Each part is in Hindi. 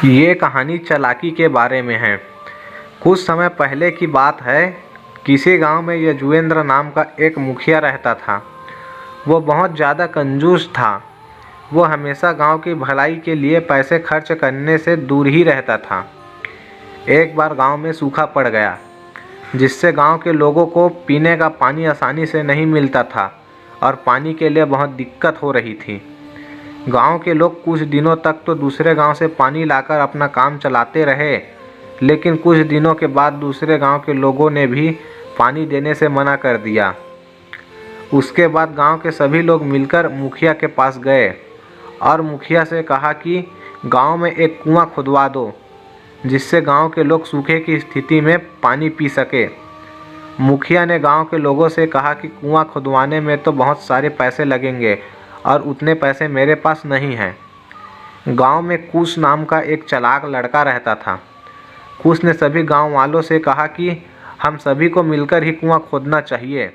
ये कहानी चालाकी के बारे में है। कुछ समय पहले की बात है। किसी गांव में यजुवेंद्र नाम का एक मुखिया रहता था। वो बहुत ज़्यादा कंजूस था। वो हमेशा गांव की भलाई के लिए पैसे खर्च करने से दूर ही रहता था। एक बार गांव में सूखा पड़ गया, जिससे गांव के लोगों को पीने का पानी आसानी से नहीं मिलता था और पानी के लिए बहुत दिक्कत हो रही थी। गांव के लोग कुछ दिनों तक तो दूसरे गांव से पानी लाकर अपना काम चलाते रहे, लेकिन कुछ दिनों के बाद दूसरे गांव के लोगों ने भी पानी देने से मना कर दिया। उसके बाद गांव के सभी लोग मिलकर मुखिया के पास गए और मुखिया से कहा कि गांव में एक कुआं खुदवा दो, जिससे गांव के लोग सूखे की स्थिति में पानी पी सके। मुखिया ने गांव के लोगों से कहा कि कुआं खुदवाने में तो बहुत सारे पैसे लगेंगे और उतने पैसे मेरे पास नहीं हैं। गांव में कुश नाम का एक चालाक लड़का रहता था। कुश ने सभी गांव वालों से कहा कि हम सभी को मिलकर ही कुआं खोदना चाहिए।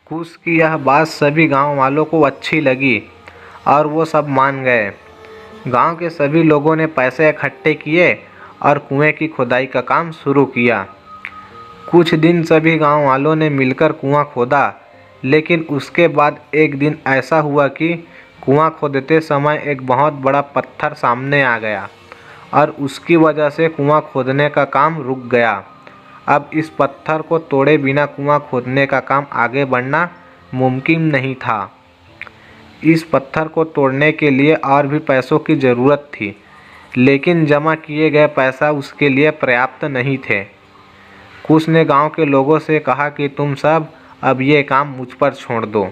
कुश की यह बात सभी गांव वालों को अच्छी लगी और वो सब मान गए। गांव के सभी लोगों ने पैसे इकट्ठे किए और कुएं की खुदाई का काम शुरू किया। कुछ दिन सभी गांव वालों ने मिलकर कुआं खोदा, लेकिन उसके बाद एक दिन ऐसा हुआ कि कुआं खोदते समय एक बहुत बड़ा पत्थर सामने आ गया और उसकी वजह से कुआं खोदने का काम रुक गया। अब इस पत्थर को तोड़े बिना कुआं खोदने का काम आगे बढ़ना मुमकिन नहीं था। इस पत्थर को तोड़ने के लिए और भी पैसों की ज़रूरत थी, लेकिन जमा किए गए पैसा उसके लिए पर्याप्त नहीं थे। कुश ने गांव के लोगों से कहा कि तुम सब अब ये काम मुझ पर छोड़ दो।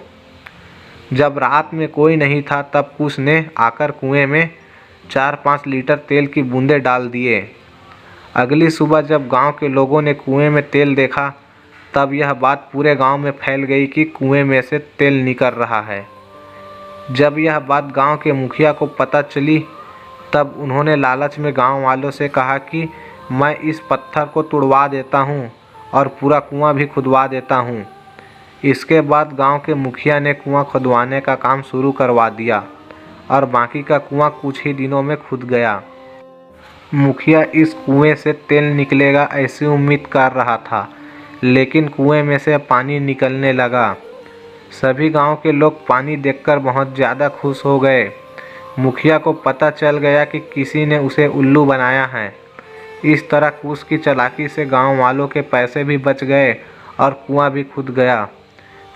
जब रात में कोई नहीं था, तब कुश ने आकर कुएं में 4-5 लीटर तेल की बूंदें डाल दिए। अगली सुबह जब गांव के लोगों ने कुएं में तेल देखा, तब यह बात पूरे गांव में फैल गई कि कुएं में से तेल निकल रहा है। जब यह बात गांव के मुखिया को पता चली, तब उन्होंने लालच में गांव वालों से कहा कि मैं इस पत्थर को तुड़वा देता हूं और पूरा कुआं भी खुदवा देता हूं। इसके बाद गांव के मुखिया ने कुआं खुदवाने का काम शुरू करवा दिया और बाकी का कुआं कुछ ही दिनों में खुद गया। मुखिया इस कुएं से तेल निकलेगा ऐसी उम्मीद कर रहा था, लेकिन कुएं में से पानी निकलने लगा। सभी गांव के लोग पानी देखकर बहुत ज़्यादा खुश हो गए। मुखिया को पता चल गया कि किसी ने उसे उल्लू बनाया है। इस तरह कुश की चालाकी से गांव वालों के पैसे भी बच गए और कुआं भी खुद गया।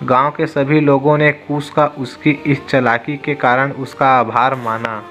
गांव के सभी लोगों ने कुश का उसकी इस चालाकी के कारण उसका आभार माना।